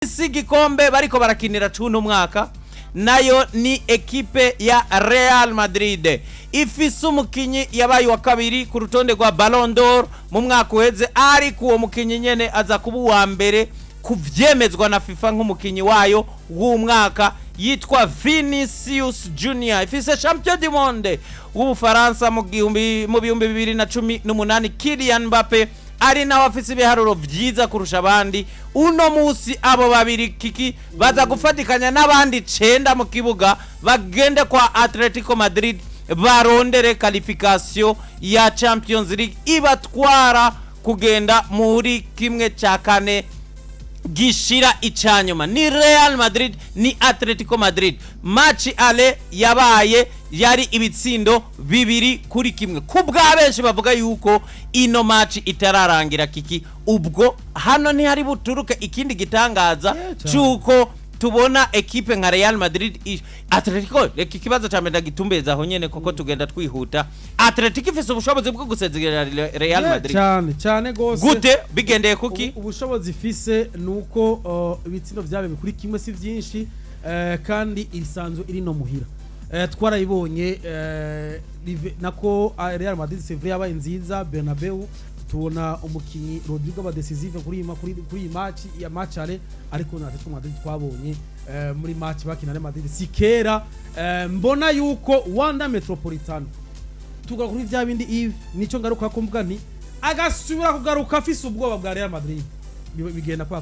Igikombe bariko barakinira cuno mwaka nayo ni ekipe ya Real Madrid ifise umukinyi yabaye wa kabiri ku rutonde rwa Ballon d'Or mu mwaka uheze, ariko uwo mukinyi nyene aza kuba wa mbere kuvyemezwa na FIFA nk'umukinyi wayo w'umwaka, yitwa Vinicius Junior. Ifise champion du monde w'Ubufaransa mu 2018 Kylian Mbappe ari nawe afise ibiharuro vyiza kurusha abandi. Uno musi abo babiri kiki baza gufatikanya n'abandi 9 mu kibuga bagende kwa Atletico Madrid barondere qualification ya Champions League ibatwara kugenda muri kimwe ca kane gishira icanyuma. Ni Real Madrid ni Atletico Madrid. Match ale yabaye yari ibitsindo 2-1. Kubwa benshi bavuga yuko ino match itararangira kiki, ubwo hano ni hari buturuke ikindi gitangaza cyuko tubona ekipe nka Real Madrid Atletico. Kibazo cyamenda gitumbeza aho nyene koko tugenda twihuta. Atletico ifise ubushobozi bwo gusezerera Real Madrid cyane gose. Gute bigendeye kuki? Ubushobozi ifise nuko ibitsindo byabe bikuri kimwe si byinshi, kandi irisanzwe iri no muhira. Twarayibonye nako Real Madrid sevre yabaye nziza Bernabeu, tubona umukinyi Rodrigo ba decisive kuri match ya matchale, ariko na Atletico Madrid twabonye muri match bakina na Madrid sikera. Mbona yuko Wanda Metropolitano tuga kuri vya bindi Yves nico ngaruka kumvuga nti agasubira kugaruka afise ubwoba bwa Real Madrid bigenda kwa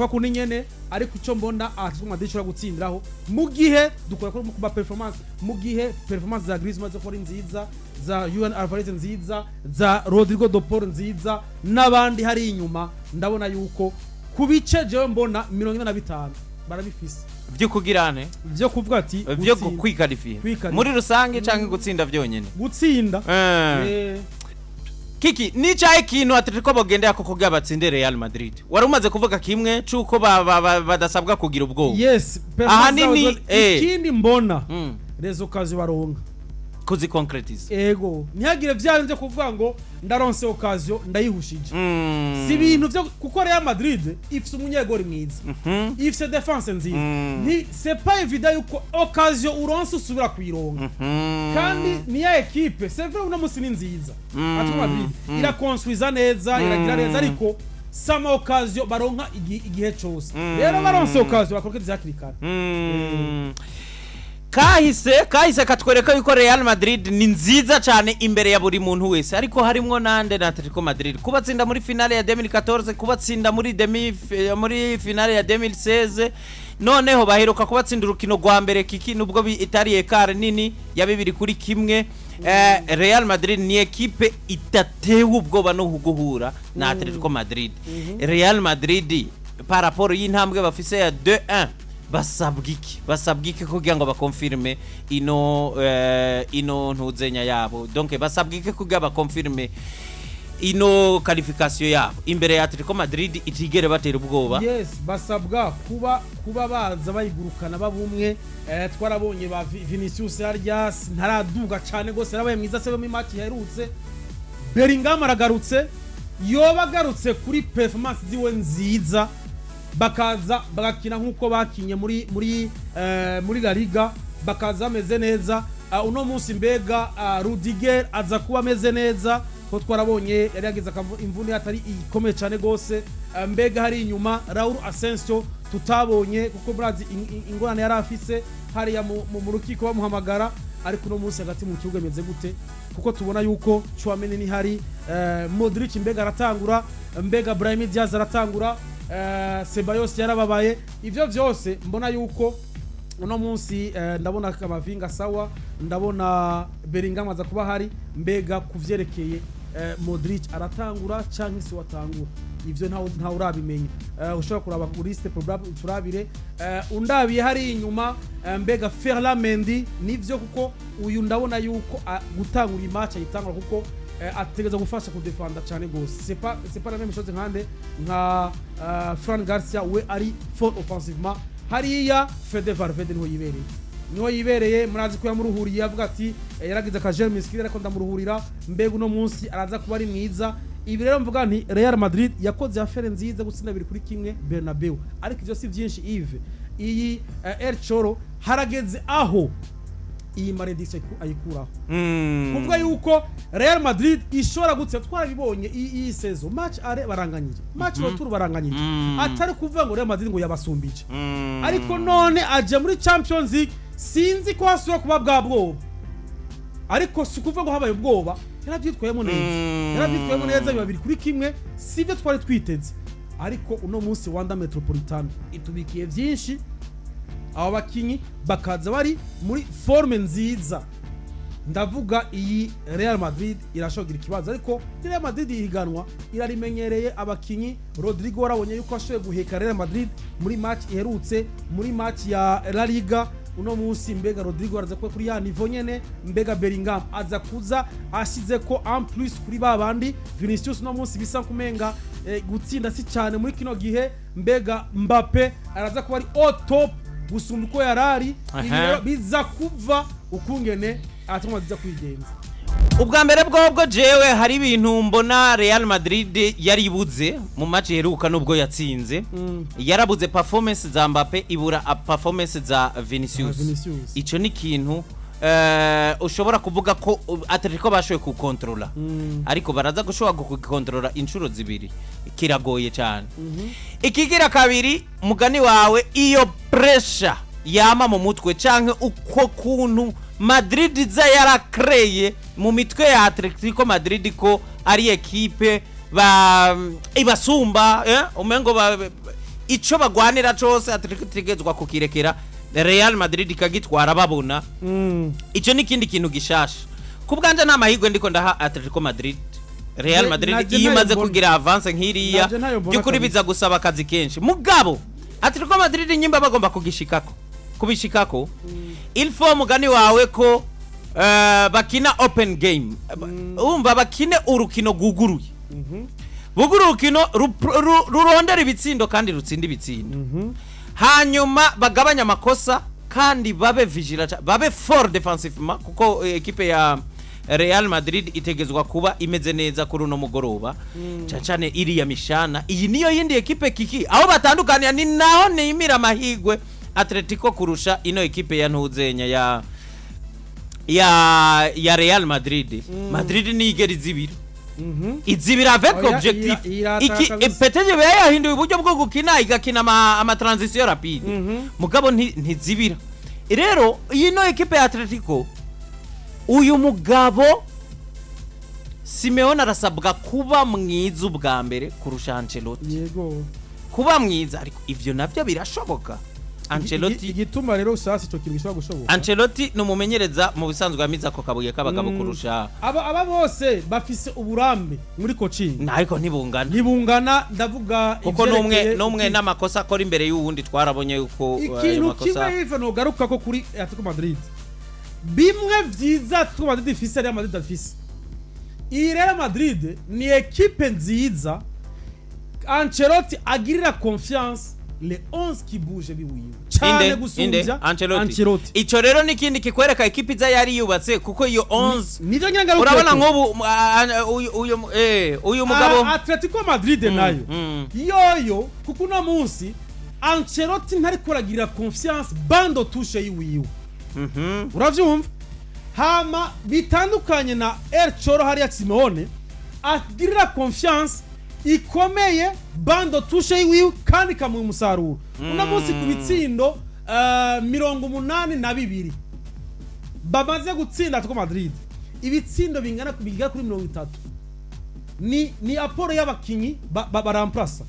kundi nyene, ariko ico mbona Atletico Madrid ishobora gutsindiraho mu gihe dukora ko kuba performance, mu gihe performance za Griezmann zo kora nziza, za Juan Alvarez nziza, za Rodrigo do Paul nziza, nabandi hari inyuma. Ndabona yuko kubice jewe mbona 45 barabifise byo kugirane byo kuvuga ati byo kwikarifiye muri rusange canke gutsinda vyonyene gutsinda. Kiki ni cyaye kintu Atletico bogendera ko kugira batsinde Real Madrid. Wari umaze kuvuga kimwe cyuko badasabwa kugira ubwo. Yes, ahanini ikindi mbona rezo kazi baronka kuzi concretize. Ego ntihagire vya byo kuvuga ngo ndaronse occasion ndayihushije. Si bintu byo kuko Real Madrid ifise umunyegori mwiza, ifise defense nziza. Ni c'est pas évident yuko occasion uronse usubira kuyironka. Kandi ni ya equipe c'est vrai uno musi ni nziza. Atletico Madrid ira construiza neza, iragira neza, ariko sama occasion baronka igihe cyose. Rero baronse occasion bakoreka zakirikana. Kahise katwereka yuko Real Madrid ni nziza cyane imbere ya buri muntu wese, ariko harimwo nande na Atletico Madrid kubatsinda muri finale ya 2014, kubatsinda muri finale ya 2016, noneho baheruka kubatsinda urukino rwa mbere kiki nubwo itari ekare nini ya 2-1. Real Madrid ni ekipe itatewe ubwoba no guhura na Atletico Madrid. Real Madrid par rapport y'intambwe bafise ya 2-1 basabwiki kugira ngo bakonfirme ino ntuzenya yabo, donc basabwiki kugira bakonfirme ino qualification yabo imbere ya Atletico Madrid itigere batera ubwoba. Yes, basabwa kuba baza bayigurukana babumwe. Twarabonye ba Vinicius harya ntaraduga cyane gose, yarabaye mwiza se mu match yaherutse. Bellingham aragarutse, yobagarutse kuri performance ziwe nziza, bakaza bagakina nkuko bakinye muri La Liga, bakaza ameze neza. Uno munsi mbega Rudiger aza kuba ameze neza, ko twarabonye yari yagize imvune atari ikomeye cyane gose. Mbega hari inyuma Raul Asensio tutabonye kuko Brazil ingorane yari afise hari ya mu rukiko bamuhamagara, ariko uno munsi hagati mu kibuga meze gute, kuko tubona yuko Chouameni ni hari, Modric mbega aratangura, mbega Brahim Diaz aratangura, Ceballos yarababaye. Ivyo vyose mbona yuko uno munsi ndabona Kamavinga sawa, ndabona Bellingham aza kuba hari, mbega kuvyerekeye Modric aratangura canke si watangura, ivyo nta urabimenya. Ushobora kuraba ku liste probable turabire. Undabiye hari inyuma mbega Ferland Mendy nivyo, kuko uyu ndabona yuko gutangura match ayitangura kuko ategeza gufasha kudefenda cyane gose. C'est pas la même chose nka Fran Garcia we ari fort offensivement. Hariya Fede Valverde niho yibereye murazi ko yamuruhuriye avuga ati yaragize ka germe skiller ariko ndamuruhurira. Mbega uno munsi araza kuba ari mwiza ibi rero mvuga nti Real Madrid yakoze afere nziza gutsinda 2-1 Bernabeu, ariko ivyo si vyinshi Yves. Iyi El Cholo harageze aho iyi malediction ayikuraho. Kuvuga yuko Real Madrid ishobora gutsinda, twarabibonye iyi saison match are baranganyije, match retour baranganyije, atari kuvuga ngo Real Madrid ngo yabasumbije. Ariko none aje muri Champions League sinzi ko hasura kuba bwa bwoba, ariko si kuvuga ngo habaye ubwoba, yaravyitwayemo neza 2-1 sivyo twari twiteze. Ariko uno munsi Wanda Metropolitano itubikiye vyinshi, abo bakinyi bakaza bari muri forme nziza. Ndavuga iyi Real Madrid irashogira ikibazo, ariko Real Madrid ihiganwa irarimenyereye abakinyi. Rodrigo warabonye yuko ashoye guheka Real Madrid muri match iherutse, muri match ya La Liga. Uno munsi mbega Rodrigo araza kwa kuri ya niveau nyene, mbega Bellingham aza kuza ashize ko en plus kuri babandi. Vinicius uno munsi bisa kumenga gutsinda si cyane muri kino gihe, mbega Mbappe araza kuba ari au top gusumba uko yarari. Ibiro biza kuva ukungene atuma ziza kwigenza. Ubwa mbere bwobwo jewe hari ibintu mbona Real Madrid yaribuze mu match iheruka nubwo yatsinze. Yarabuze performance za Mbappe, ibura performance za Vinicius. Ico ni kintu ushobora kuvuga ko Atletico bashoye ku controller, ariko baraza gushobora gukontrola inshuro zibiri, kiragoye cyane. Ikigira kabiri mugani wawe, iyo pressure yama mu mutwe canke uko kuntu Madrid za yarakreye mu mitwe ya Atletico Madrid ko ari equipe ibasumba, umengo ico bagwanira cyose Atletico tigezwa kukirekera Real Madrid kagitwara babona. Ico ni kindi kintu gishasha kubwanje nta mahirwe ndiko ndaha Atletico Madrid. Real Madrid imaze kugira avance nkiriya byukuri biza gusaba akazi kenshi, mugabo Atletico Madrid nyimba bagomba kubishikako il faut mugani wawe ko bakina open game, umva bakine urukino guguruye. Buguru urukino rurondera ibitsindo kandi rutsinda ibitsindo, hanyuma bagabanya amakosa kandi babe vigilant, babe fort defensivement, kuko equipe ya Real Madrid itegezwa kuba imeze neza kuri uno mugoroba. Cyane iri ya mishana iyi niyo yindi equipe kiki aho batandukanye, ni naho nimira amahigwe Atletico kurusha ino equipe ya ntuzenya ya Real Madrid. Madrid ni igeri zibira izibira avec objectif iki peut-être yahinduye uburyo bwo gukina, igakina ama transition rapide, mugabo ntizibira. Rero ino equipe ya Atletico, uyu mugabo Simeone arasabwa kuba mwiza ubwa mbere kurusha Ancelotti. Yego kuba mwiza, ariko ivyo navyo birashoboka. Ancelotti igituma rero sasi cyo kintu gishobora gushoboka. Ancelotti numumenyereza mu bisanzwe amiza ko kabuye kabagabo kurusha aba bose bafise uburambe muri coaching, ariko ntibungana. Ndavuga kuko numwe n'amakosa akora imbere y'uwundi twarabonye yuko ikintu kimwe yive no garuka ko kuri Atletico Madrid, bimwe vyiza Atletico Madrid ifise Real Madrid afise. Iyi Real Madrid ni equipe nziza, Ancelotti agirira confiance le 11 qui bouge biwiwe cyane gusumbya Ancelotti. Ico rero nikindi kikwereka equipe za yari yubatse, kuko iyo 11 nizo nyanga urabona nk'ubu uyu mugabo Atletico Madrid nayo yoyo, kuko no munsi Ancelotti ntari kuragirira confiance bando touche yiwiwe. Uravyumva? Hama bitandukanye na El Cholo hari ya Simeone agirira confiance ikomeye bando touche yiwiwe kandi kamuye umusaruro. Una munsi ku bitsindo 82 bamaze gutsinda Atletico Madrid, ibitsindo bingana kubiga kuri 30. Ni aporo y'abakinyi baramplasa.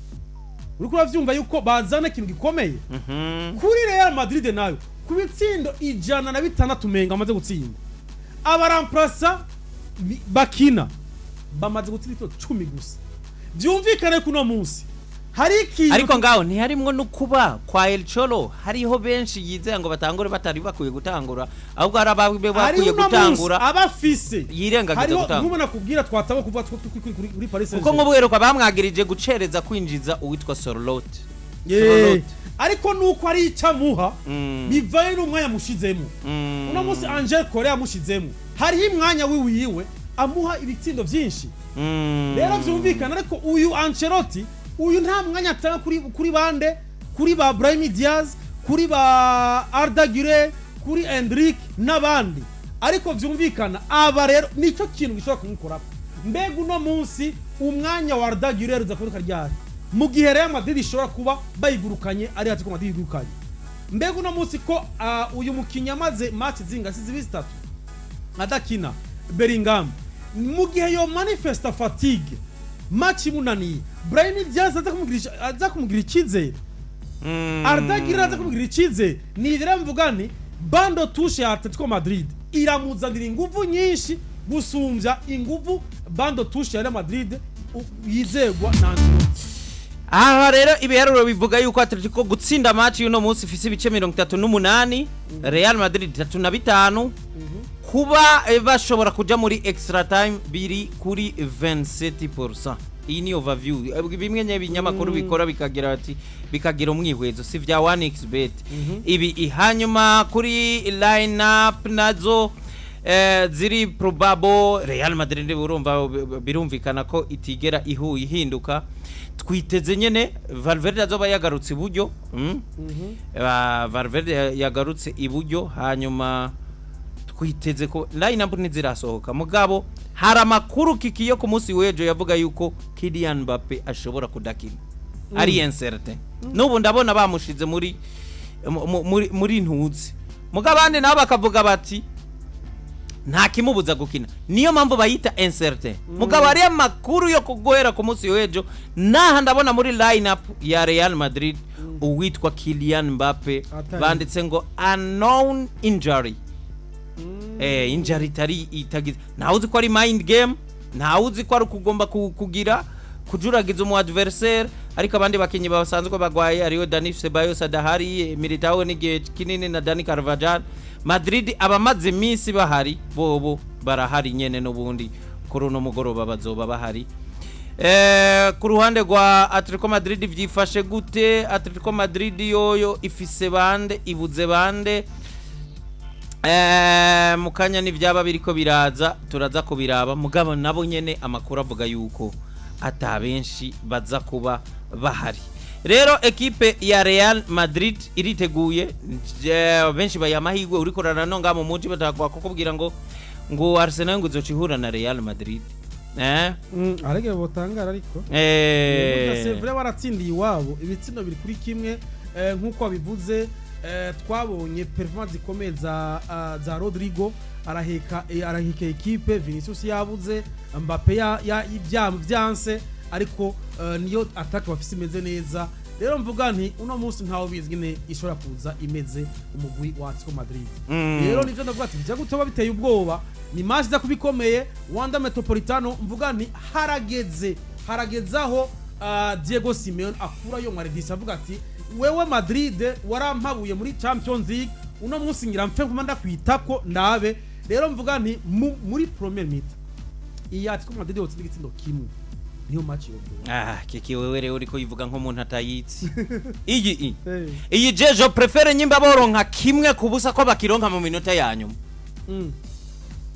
Uriko uravyumva yuko bazana ikintu gikomeye. Kuri Real Madrid nayo ku bitsindo 106 menga amaze gutsinda, abaramplasa bakina bamaze gutsinda 10 gusa. Byumvikane kuno munsi hari ikintu, ariko ngaho ntiharimwo nukuba kwa El Cholo hariho benshi yizeye ngo batangure batari bakuye gutangura, ahubwo arababe bakuye gutangura abafise yirengagiza gutangura. Nkubona kubwira twatabo kuva kuri Paris Saint-Germain, kuko ngobuheruka bamwagirije gucereza kwinjiza uwitwa Sorloth. Ariko nuko ari icamuha bivaye n'umwanya mushizemo. Uno munsi Angel Correa mushizemo, hari imwanya wiwiwe amuha ibitsindo vyinshi rero vyumvikana ariko uyu Ancelotti uyu nta mwanya atanga kuri bande kuri ba Brahim Diaz kuri ba Arda Güler kuri Endrick n'abandi ariko vyumvikana aba rero nico kintu gishobora kumukora mbega uno munsi umwanya wa Arda Güler uza kuri karyari mu gihe Real Madrid ishobora kuba bayigurukanye ari Atletico Madrid igurukanye mbega uno munsi ko uyu mukinnyi amaze match zingasi zibitatu adakina Bellingham mu gihe yo manifesta fatigue match munani Brahim Diaz aza kumugira icyizere Arda Güler aza kumugira icyizere ni rero mvugani bando touche ya Atletico Madrid iramuzanira inguvu nyinshi gusumbya inguvu bando touche ya Real Madrid yizegwa na aha rero ibiharuro bivuga yuko Atletico gutsinda match y'uno munsi ifise ibice 38 Real Madrid 35 kuba bashobora kuja muri extra time biri kuri 27%. Iyi ni overview bimwe nyabinyamakuru bikora bikagira umwihwezo si vya 1xbet ibi ihanyuma kuri lineup nazo ziri probable Real Madrid urumva birumvikana ko itigera ihinduka twiteze nyene Valverde azoba yagarutse iburyo Valverde yagarutse iburyo hanyuma twiteze ko lineup ntizirasohoka mugabo hari amakuru kikiyo ku munsi wejo yavuga yuko Kylian Mbappe ashobora kudakina ari incertain nubu ndabona bamushize muri ntuzi mugabande nabo bakavuga bati nta kimubuza gukina niyo mpamvu bayita incertain mugabo ari amakuru yo kugohera ku munsi wejo naha ndabona muri lineup ya Real Madrid uwitwa Kylian Mbappe banditse ngo unknown injury injury tari itagize ntawuzi ko ari mind game ntawuzi ko ari kugomba kugira kujuragiza umu adversaire ariko abandi bakinyi basanzwe bagwaye ariyo Dani Ceballos adahari Militao n'igihe kinini na Dani Carvajal Madrid abamaze iminsi bahari bobo barahari nyene n'ubundi kuri uno mugoroba bazoba bahari ku ruhande rwa Atletico Madrid vyifashe gute Atletico Madrid yoyo ifise bande ibuze bande mukanya ni vyaba biriko biraza turaza kubiraba mugabo nabo nyene amakuru avuga yuko atabenshi baza kuba bahari rero ekipe ya Real Madrid iriteguye benshi bayamahigwe uriko ranonga mu muji batakwa kukubwira ngo Arsenal ngo izocihura na Real Madrid arege botangara ariko c'est vrai waratsindiye iwabo ibitsindo biri kuri kimwe nkuko bivuze twabonye performance zikomeye za Rodrigo araheka ekipe Vinicius yabuze Mbappe byanse ariko niyo attack bafise imeze neza rero mvuga nti uno munsi ntawo bizwi ne ishobora kuza imeze umugwi wa Atletico Madrid rero nivyo ndavuga ati bijya gutoba biteye ubwoba ni match za kubikomeye Wanda Metropolitano mvuga nti haragezaho Diego Simeone akura yo Madrid avuga ati wewe Madrid warampabuye muri Champions League uno munsi ngira mfe kumanda kwitako ndabe rero mvuga nti muri premier meet iya Atletico Madrid yotsinda igitsindo kimwe niyo match yo kiki wewe rero uriko yivuga nko muntu atayitsi iyi je prefere nyimba boronka kimwe kubusa ko bakironka mu minota yanyuma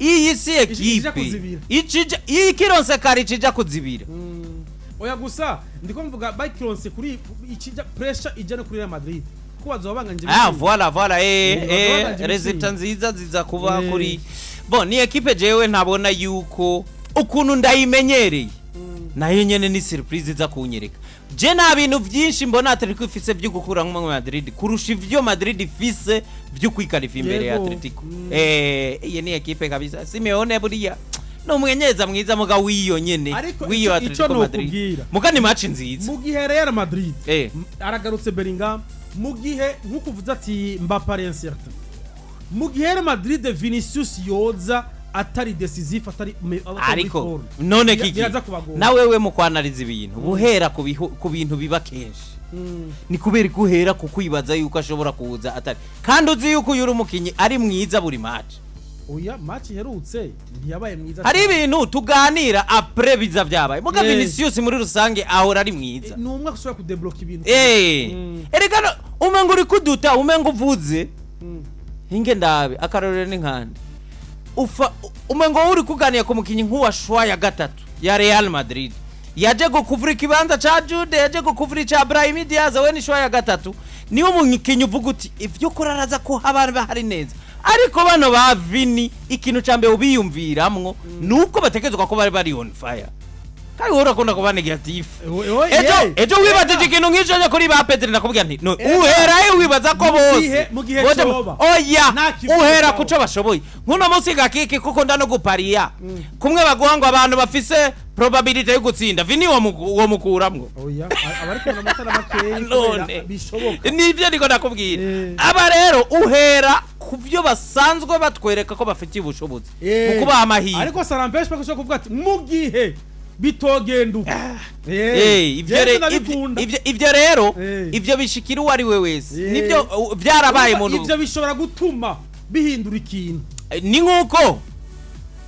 iyi si ekipe iyi kironse kari cija kuzibira oya gusa ndiko mvuga bakironse kuri ikija pressure ijana kuri Real Madrid ko bazobanganje voilà resultat nziza ziza kuba kuri bon ni ekipe jewe ntabona yuko ukuntu ndayimenyereye nayo nyene ni surprise za kunyereka je na bintu byinshi mbona Atletico ifise byo gukura nko mu Madrid kurusha ivyo Madrid ifise byo kwikalifa imbere ya Atletico iyi ni ekipe kabisa Simeone buriya no mwenyeza mwiza muga wiyo nyene wiyo Atletico Madrid muga ni match nziza mu gihe Real Madrid aragarutse Bellingham mu gihe nkukuvuza ati Mbappe ari incertain mu gihe Real Madrid Vinicius yoza atari decisive atari ariko none kiki na wewe mu kwanariza ibintu buhera ku bintu biba kenshi ni kubera kuhera kukwibaza yuko ashobora kuza atari kandi uzi yuko yuri umukinyi ari mwiza buri match oya match herutse ntiyabaye mwiza hari ibintu tuganira après biza byabaye muga Vinicius muri rusange ahora ari mwiza ni umwe ashobora kudeblock ibintu erega umengo uri kuduta umengo uvuze hinge ndabe akarorero ni nkande umengo uri kuganiye ku mukinyi nk'uwa shwa ya gatatu ya Real Madrid yaje gukuvura ikibanza ca Jude yaje gukuvura ca Brahim Diaz we ni shwa ya gatatu niyo umukinyi uvuga uti ivyo kuraraza ko abantu bahari neza ariko bano ba Vini ikintu cambe ubiyumviramwo nuko batekezwa ko bari on fire kai ora kunda ko negative ejo wibaza ikintu nk'icyo kuri ba Pedro nakubwira nti no uhera wibaza ko bose oya uhera kuco bashoboye nkuno munsi gakiki kuko ndano gupariya kumwe baguha ngo abantu bafise probability yo gutsinda Vini wo mukuramwo oya abari kubona amatara makeyi bishoboka nivyo ndiko nakubwira aba rero uhera kubyo basanzwe batwereka ko bafitiye ubushobozi mukuba amahirwe ariko Sarampesh bakosho kuvuga ati mu gihe bitogenduka ivyo rero ivyo bishikira uwari we wese nivyo byarabaye mu ivyo bishobora gutuma bihindura ikintu ni nkuko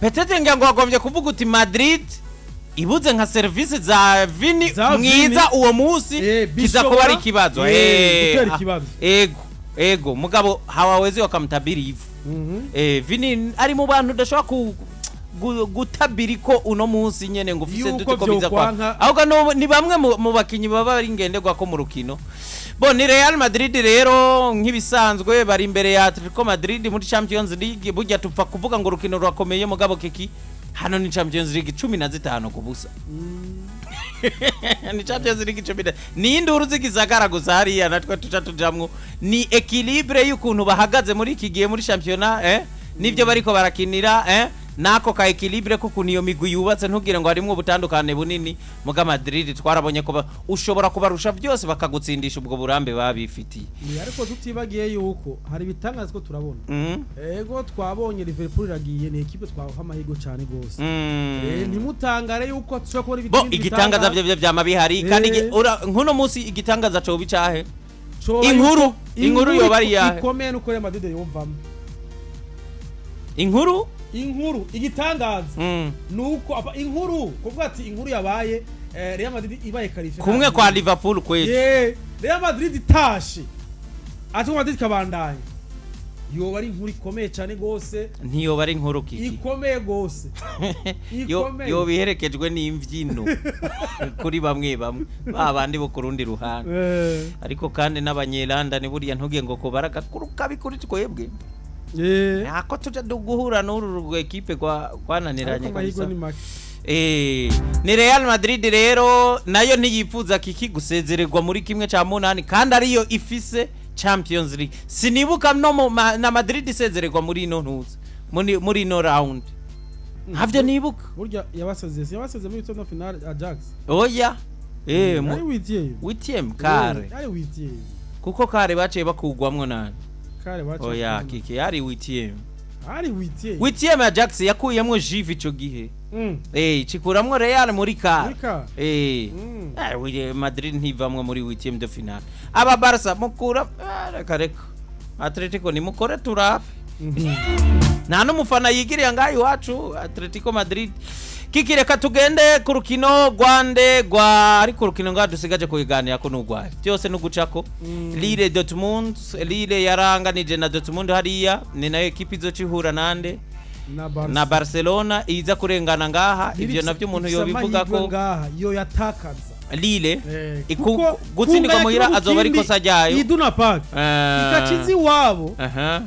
petete ngo agombye kuvuga uti Madrid ibuze nka service za Vini mwiza uwo munsi kiza kuba ari kibazo ego mugabo hawawezi wakamtabiri ivu Vini ari mu bantu dashobora gutabiri ko uno munsi nyene ngo ufise dutukomeza kwa ahubwo ni bamwe mu bakinyi baba bari ngenderwa ko mu rukino bo ni Real Madrid rero nk'ibisanzwe bari imbere ya Atletico Madrid muri Champions League burya tupfa kuvuga ngo rukino rurakomeye mugabo kiki hano ni Champions League 15 kubusa ni Champions League 10 ni induru zigizagara gusa hariya natwe tutatujamwo ni equilibre y'ukuntu bahagaze muri iki gihe muri championnat nivyo bariko barakinira nako ka equilibre kuko niyo migwi yubatse ntugire ngo harimo ubutandukane bunini muga Madrid twarabonye ko ushobora kubarusha byose bakagutsindisha ubwo burambe babifitiye ariko tutibagiye yuko hari bitangaza ko turabona ego twabonye Liverpool iragiye ni equipe twaho amahigo cyane gose ntimutangare yuko tushobora kubona ibitindi igitangaza byo byama bihari kandi nkuno munsi igitangaza cyo bicahe inkuru yo bari ya ikomeye nuko Real Madrid yumvamo inkuru igitangaza nuko inkuru kuvuga ati inkuru yabaye Real Madrid ibaye qualifié kumwe kwa Liverpool kweje Real Madrid itashe ati Madrid kabandanye yo bari inkuru ikomeye cyane gose ntiyo bari inkuru kiki ikomeye gose yo biherekejwe n'imvyino kuri bamwe babandi bo kurundi ruhande ariko kandi n'abanyelanda ni buriya ntugiye ngo ko baragakuruka bikuri twebwe ako tuja duguhura n'uru equipe kwananiranye kabisa ni Real Madrid rero nayo ntiyifuza kiki gusezererwa muri kimwe ca munani kandi ariyo ifise Champions League sinibuka no na Madrid isezererwa muri ino ntuza muri no round havyo nibuka burya yabasezeze muri tournoi final Ajax oya witiem kare ari witiem kuko kare baciye bakugwamwo nani kare baciye oya kiki ari witiem witiem Ajax yakuyemwo Jive ico gihe cikuramwo Real muri kare Madrid ntivamwe muri witiem de final aba Barca mukura kareka Atletico ni mukore turafi nta n'umufana yigiriye ngaho iwacu Atletico Madrid kikireka tugende ku rukino Rwande ariko urukino ngaho dusigaje kuyiganira ko n'ugwaye byose n'ugucako Lille Dortmund Lille yaranganije na Dortmund hariya ni nayo ekipi izocihura nande na Barcelona iza kurengana ngaha ivyo navyo umuntu yo bivuga ko ngaha yo yatakaza Lille gutsindika muhira azoba ariko sajyayo iduna park ikacizi wabo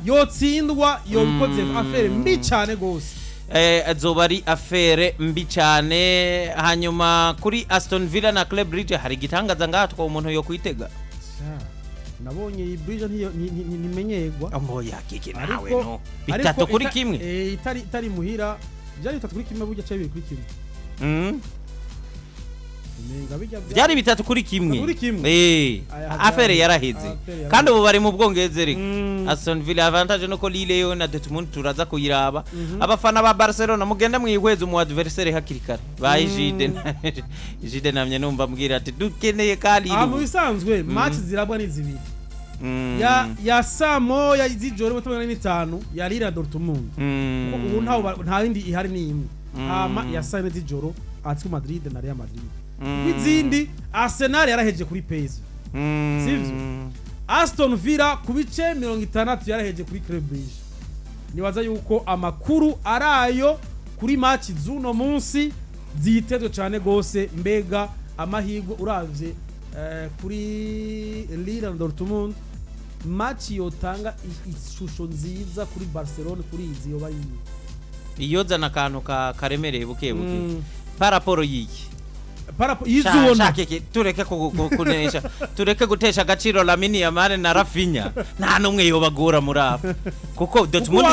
yotsindwa yobikoze affaire mbi cyane gose azoba ari affaire mbi cyane hanyuma kuri Aston Villa na Club Brugge hari gitangaza ngaha twa umuntu yo kwitega nabonye iyi Brugge ntimenyegwa amboya kiki nawe no bitatu kuri kimwe itari muhira byari bitatu kuri kimwe burya cyabiye kuri kimwe byari bitatu kuri kimwe affaire yaraheze kandi ubu bari mu Bwongereza Aston Villa avantage nuko Lille yo na Dortmund turaza kuyiraba abafana ba Barcelona mugenda mwihweza mu adversaire hakirikara Jide namye numva mbwira ati dukeneye kali mu bisanzwe match zirabwa ni zibiri ya Samo ya izijoro 85 ya Lille Dortmund ubu nta yindi ihari ni imwe ama ya Samo izijoro Atletico Madrid na Real Madrid izindi Arsenal yaraheje kuri PSV sivyo Aston Villa ku bice 60 yaraheje kuri Club Brugge nibaza yuko amakuru arayo kuri match z'uno munsi zitezwe cyane gose mbega amahirwe uravye kuri Lille na Dortmund match yotanga ishusho nziza kuri Barcelona kuri izi yo bari iyozana akantu karemereye buke paraporo yiki izubona tureke kunesha tureke gutesha agaciro Lamine Yamal na Rafinha nta numwe yobagura muri abo kuko Dortmund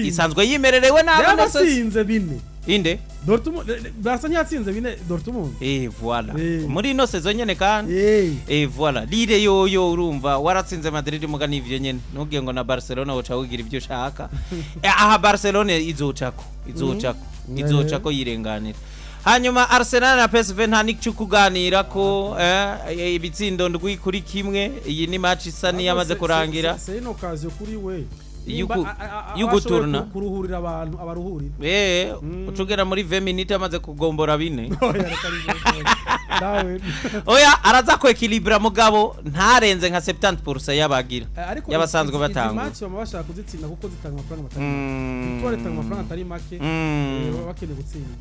isanzwe yimererewe n'abasinze bine inde Dortmund Barcelona yatsinze bine Dortmund voilà muri ino saison nyene kandi voilà Lille yo urumva waratsinze Madrid mugani ivyo nyene nugiye ngo na Barcelona woca wigira ivyo shaka aha Barcelona izocako yirenganira hanyuma Arsenal na PSV nta nicyo kuganira ko ibitsindo ndwi kuri kimwe iyi ni match isa niyamaze kurangira c'est une occasion kuri we yuguturna kuruhurira abantu abaruhurira ucugera muri 20 minutes amaze kugombora bine oya araza ko equilibre mugabo ntarenze nka 70% yabagira yabasanzwe batanga match bamabashaka kuzitsinda kuko zitanga amafaranga batanga itware tanga amafaranga atari make bakene gutsinda